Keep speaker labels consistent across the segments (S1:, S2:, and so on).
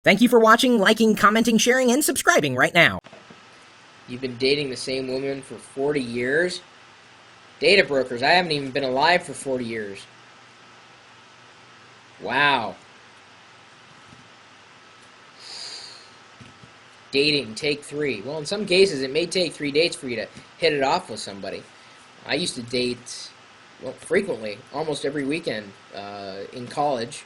S1: Thank you for watching, liking, commenting, sharing, and subscribing right now.
S2: You've been dating the same woman for 40 years? Data brokers, I haven't even been alive for 40 years. Wow. Dating, take 3. Well, in some cases, it may take 3 dates for you to hit it off with somebody. I used to date, well, frequently, almost every weekend in college.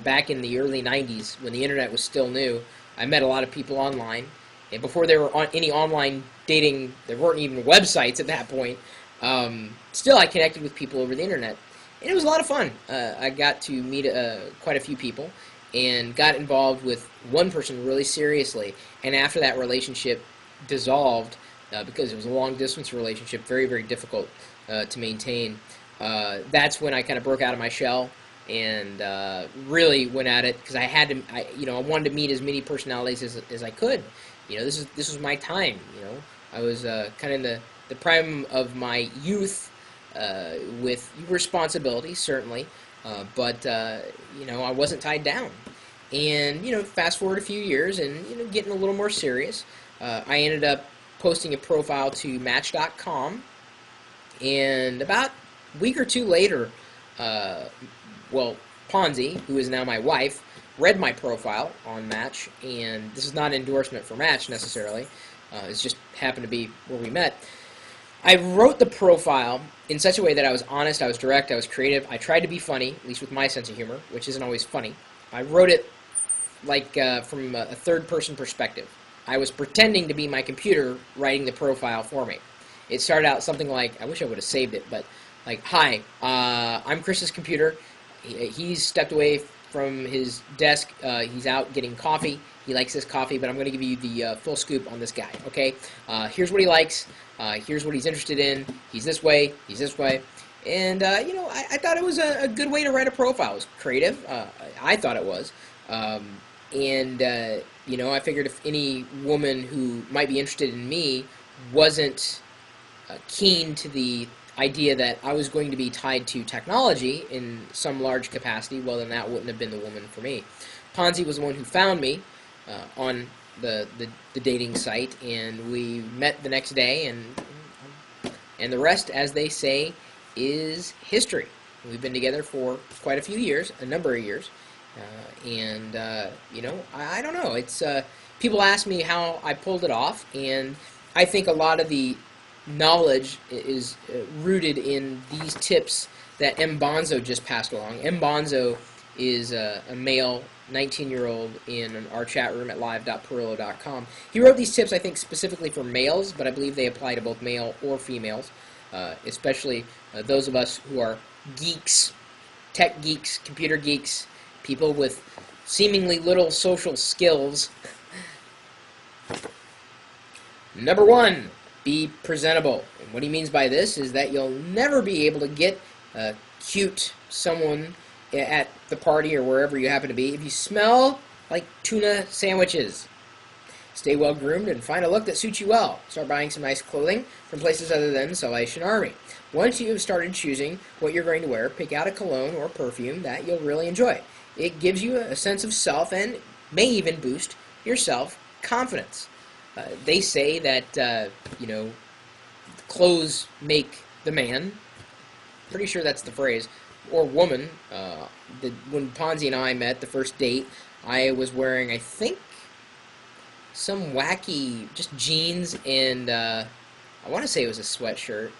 S2: Back in the early 90s, when the internet was still new, I met a lot of people online. And before there were any online dating, there weren't even websites at that point. Still, I connected with people over the internet. And it was a lot of fun. I got to meet quite a few people and got involved with one person really seriously. And after that relationship dissolved, because it was a long-distance relationship, very, very difficult to maintain, that's when I kind of broke out of my shell and really went at it, because I had to. I wanted to meet as many personalities as I could. This was my time. I was kind of in the prime of my youth, with responsibility certainly, but I wasn't tied down. And fast forward a few years, and getting a little more serious, I ended up posting a profile to Match.com, and about a week or two later, Ponzi, who is now my wife, read my profile on Match, and this is not an endorsement for Match necessarily. It's just happened to be where we met. I wrote the profile in such a way that I was honest, I was direct, I was creative. I tried to be funny, at least with my sense of humor, which isn't always funny. I wrote it like from a third-person perspective. I was pretending to be my computer writing the profile for me. It started out something like, I wish I would have saved it, but like, "Hi, I'm Chris's computer. He's stepped away from his desk. He's out getting coffee. He likes this coffee, but I'm going to give you the full scoop on this guy, okay? Here's what he likes. Here's what he's interested in. He's this way. He's this way." And, I thought it was a good way to write a profile. It was creative. I thought it was. I figured if any woman who might be interested in me wasn't keen to the idea that I was going to be tied to technology in some large capacity, well, then that wouldn't have been the woman for me. Ponzi was the one who found me on the dating site, and we met the next day, and the rest, as they say, is history. We've been together for quite a few years, a number of years, I don't know. It's people ask me how I pulled it off, and I think a lot of the knowledge is rooted in these tips that M. Bonzo just passed along. M. Bonzo is a male 19-year-old in our chat room at live.pirillo.com. He wrote these tips, I think, specifically for males, but I believe they apply to both male or females, especially those of us who are geeks, tech geeks, computer geeks, people with seemingly little social skills. Number 1. Be presentable. And what he means by this is that you'll never be able to get a cute someone at the party or wherever you happen to be if you smell like tuna sandwiches. Stay well groomed and find a look that suits you well. Start buying some nice clothing from places other than Salvation Army. Once you have started choosing what you're going to wear, pick out a cologne or perfume that you'll really enjoy. It gives you a sense of self and may even boost your self-confidence. They say that, clothes make the man. Pretty sure that's the phrase. Or woman. When Ponzi and I met, the first date, I was wearing, I think, some wacky, just jeans, and I want to say it was a sweatshirt,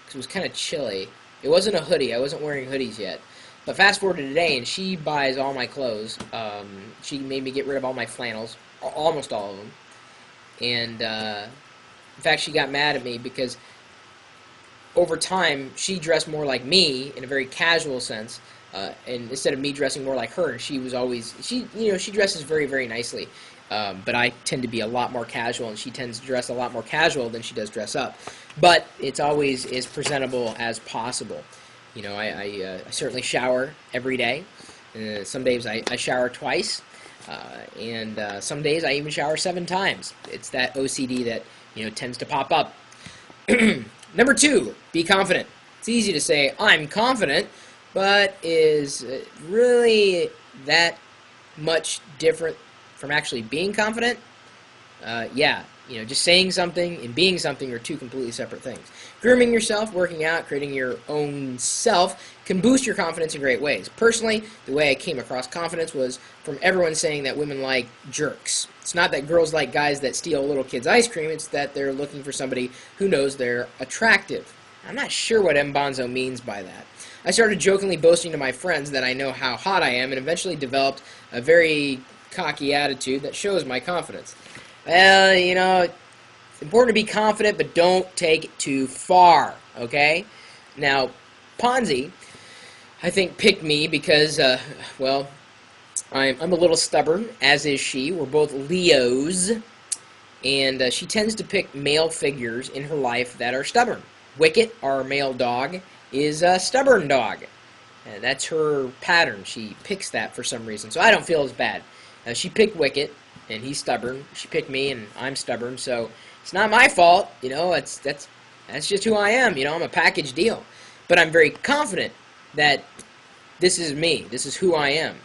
S2: because it was kind of chilly. It wasn't a hoodie. I wasn't wearing hoodies yet. But fast forward to today, and she buys all my clothes. She made me get rid of all my flannels, almost all of them. And, in fact, she got mad at me because over time, she dressed more like me in a very casual sense, and instead of me dressing more like her, she dresses very, very nicely. But I tend to be a lot more casual, and she tends to dress a lot more casual than she does dress up. But it's always as presentable as possible. I certainly shower every day. Some days I shower twice. And some days I even shower 7 times. It's that OCD that tends to pop up. Number 2, be confident. It's easy to say I'm confident, but is really that much different from actually being confident? Yeah, just saying something and being something are two completely separate things. Grooming yourself, working out, creating your own self can boost your confidence in great ways. Personally, the way I came across confidence was from everyone saying that women like jerks. It's not that girls like guys that steal little kids' ice cream, it's that they're looking for somebody who knows they're attractive. I'm not sure what M. Bonzo means by that. I started jokingly boasting to my friends that I know how hot I am and eventually developed a very cocky attitude that shows my confidence. Well, it's important to be confident, but don't take it too far, okay? Now, Ponzi, I think, picked me because, I'm a little stubborn, as is she. We're both Leos, and she tends to pick male figures in her life that are stubborn. Wicket, our male dog, is a stubborn dog. That's her pattern. She picks that for some reason, so I don't feel as bad. She picked Wicket, and he's stubborn. She picked me, and I'm stubborn, so it's not my fault. That's just who I am. I'm a package deal. But I'm very confident that this is me. This is who I am.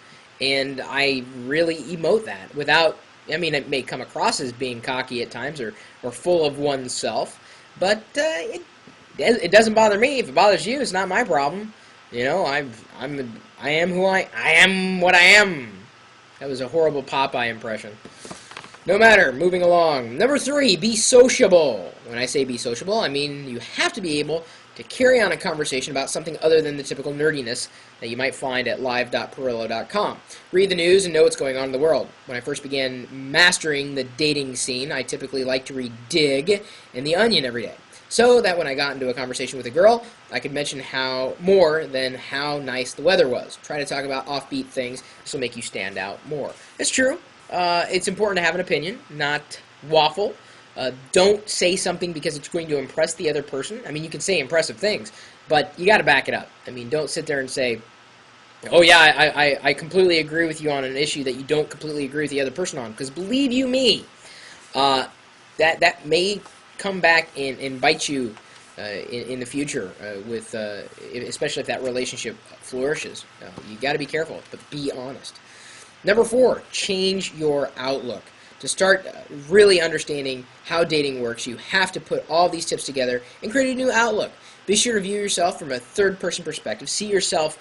S2: And I really emote that without, it may come across as being cocky at times or full of oneself, but it doesn't bother me. If it bothers you, it's not my problem. I am who I am what I am. That was a horrible Popeye impression. No matter, moving along. Number 3, be sociable. When I say be sociable, I mean you have to be able to carry on a conversation about something other than the typical nerdiness that you might find at live.pirillo.com. Read the news and know what's going on in the world. When I first began mastering the dating scene, I typically liked to read Dig and The Onion every day, so that when I got into a conversation with a girl, I could mention more than how nice the weather was. Try to talk about offbeat things. This will make you stand out more. It's true. It's important to have an opinion, not waffle. Don't say something because it's going to impress the other person. You can say impressive things, but you got to back it up. Don't sit there and say, oh yeah, I completely agree with you on an issue that you don't completely agree with the other person on. Because believe you me, that may come back and bite you in the future, especially if that relationship flourishes. You got to be careful, but be honest. Number 4, change your outlook. To start really understanding how dating works, you have to put all these tips together and create a new outlook. Be sure to view yourself from a third-person perspective. See yourself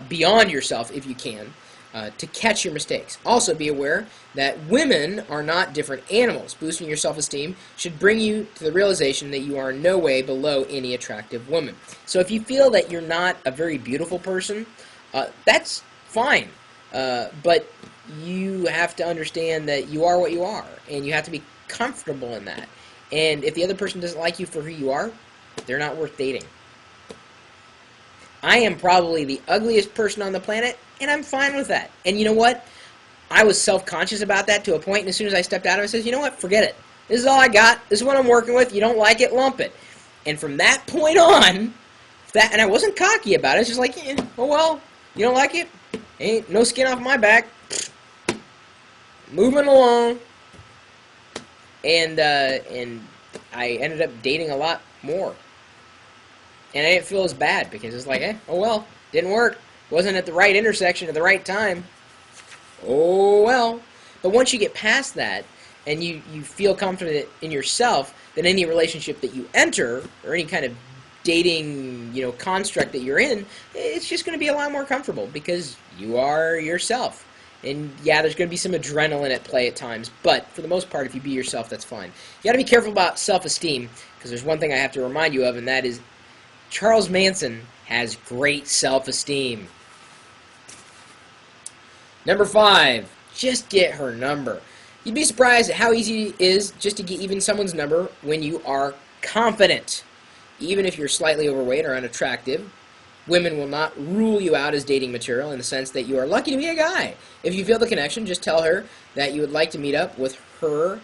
S2: beyond yourself if you can, to catch your mistakes. Also be aware that women are not different animals. Boosting your self-esteem should bring you to the realization that you are in no way below any attractive woman. So if you feel that you're not a very beautiful person, that's fine. But you have to understand that you are what you are, and you have to be comfortable in that. And if the other person doesn't like you for who you are, they're not worth dating. I am probably the ugliest person on the planet, and I'm fine with that. And you know what? I was self-conscious about that to a point, and as soon as I stepped out of it, I said, you know what? Forget it. This is all I got. This is what I'm working with. You don't like it, lump it. And from that point on, and I wasn't cocky about it. It's just like, oh well, you don't like it? Ain't no skin off my back. Moving along. And I ended up dating a lot more. And I didn't feel as bad because it's like, oh well, didn't work. Wasn't at the right intersection at the right time. Oh well. But once you get past that and you feel confident in yourself, then any relationship that you enter or any kind of dating, construct that you're in, it's just going to be a lot more comfortable because you are yourself. And yeah, there's going to be some adrenaline at play at times, but for the most part, if you be yourself, that's fine. You got to be careful about self-esteem because there's one thing I have to remind you of, and that is Charles Manson has great self-esteem. Number 5, just get her number. You'd be surprised at how easy it is just to get even someone's number when you are confident. Even if you're slightly overweight or unattractive, women will not rule you out as dating material in the sense that you are lucky to be a guy. If you feel the connection, just tell her that you would like to meet up with her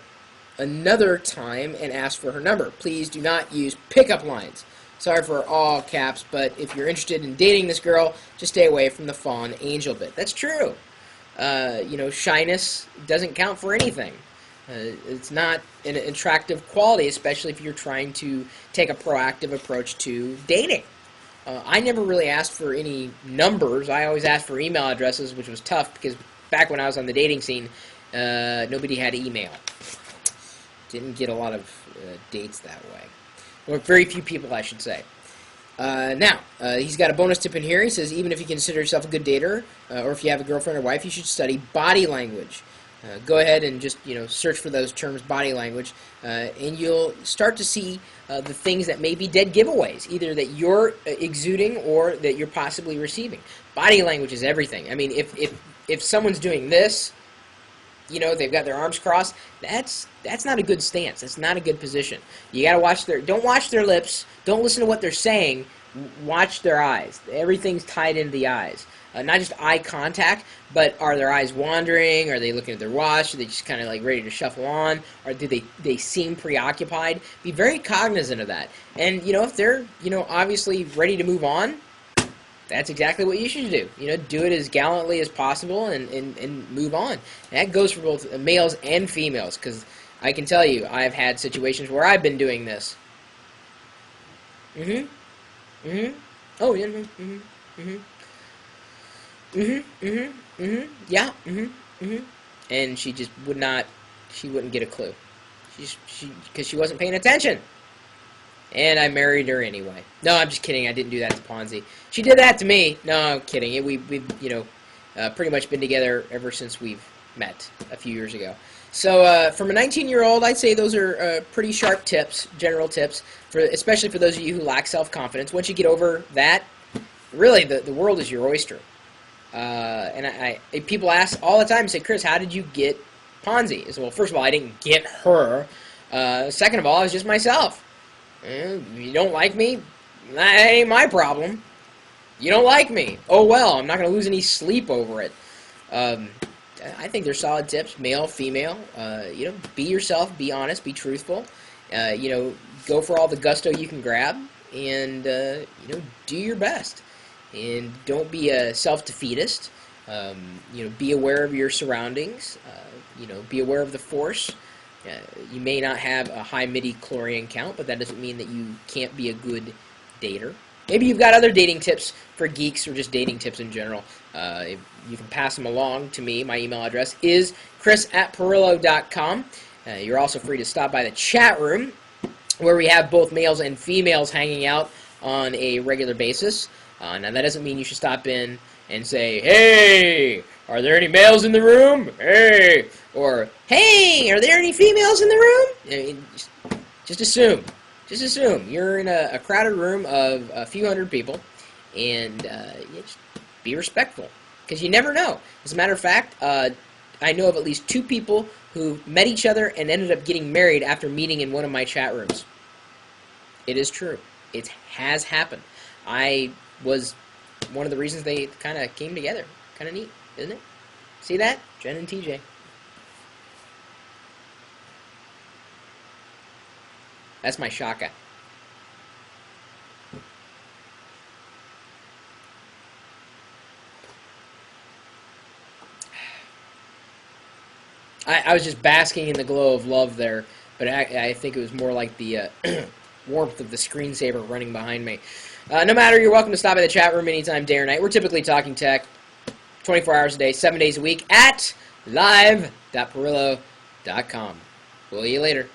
S2: another time and ask for her number. Please do not use pickup lines. Sorry for all caps, but if you're interested in dating this girl, just stay away from the fawn angel bit. That's true. Shyness doesn't count for anything. It's not an attractive quality, especially if you're trying to take a proactive approach to dating. I never really asked for any numbers. I always asked for email addresses, which was tough because back when I was on the dating scene, nobody had email. Didn't get a lot of dates that way. Or very few people, I should say. Now, he's got a bonus tip in here. He says, even if you consider yourself a good dater, or if you have a girlfriend or wife, you should study body language. Go ahead and just, search for those terms, body language, and you'll start to see the things that may be dead giveaways, either that you're exuding or that you're possibly receiving. Body language is everything. I mean, if someone's doing this, they've got their arms crossed, that's not a good stance. That's not a good position. You got to don't watch their lips. Don't listen to what they're saying. Watch their eyes. Everything's tied into the eyes. Not just eye contact, but are their eyes wandering? Are they looking at their watch? Are they just kind of like ready to shuffle on? Or do they seem preoccupied? Be very cognizant of that. And, if they're, obviously ready to move on, that's exactly what you should do. Do it as gallantly as possible and move on. And that goes for both males and females, because I can tell you, I've had situations where I've been doing this. Oh, yeah. Yeah. And she just wouldn't get a clue. Because she wasn't paying attention. And I married her anyway. No, I'm just kidding. I didn't do that to Ponzi. She did that to me. No, I'm kidding. We've pretty much been together ever since we've met a few years ago. So from a 19-year-old, I'd say those are pretty sharp tips, general tips, especially for those of you who lack self-confidence. Once you get over that, really, the world is your oyster. And people ask all the time, say, Chris, how did you get Ponzi? I said, well, first of all, I didn't get her. Second of all, I was just myself. You don't like me? That ain't my problem. You don't like me. Oh, well, I'm not going to lose any sleep over it. I think they're solid tips, male, female. Be yourself, be honest, be truthful. Go for all the gusto you can grab, and, do your best. And don't be a self-defeatist. Be aware of your surroundings. Be aware of the force. You may not have a high midi-chlorian count, but that doesn't mean that you can't be a good dater. Maybe you've got other dating tips for geeks or just dating tips in general. You can pass them along to me. My email address is chris@pirillo.com. You're also free to stop by the chat room, where we have both males and females hanging out on a regular basis. Now, that doesn't mean you should stop in and say, hey, are there any males in the room? Hey! Or, hey, are there any females in the room? Just assume. Just assume. You're in a crowded room of a few hundred people, and just be respectful, because you never know. As a matter of fact, I know of at least 2 people who met each other and ended up getting married after meeting in one of my chat rooms. It is true. It has happened. I was one of the reasons they kind of came together. Kind of neat, isn't it? See that? Jen and TJ. That's my shaka. I was just basking in the glow of love there, but I think it was more like the warmth of the screensaver running behind me. No matter, you're welcome to stop by the chat room anytime, day or night. We're typically talking tech 24 hours a day, 7 days a week at live.pirillo.com. Will you later.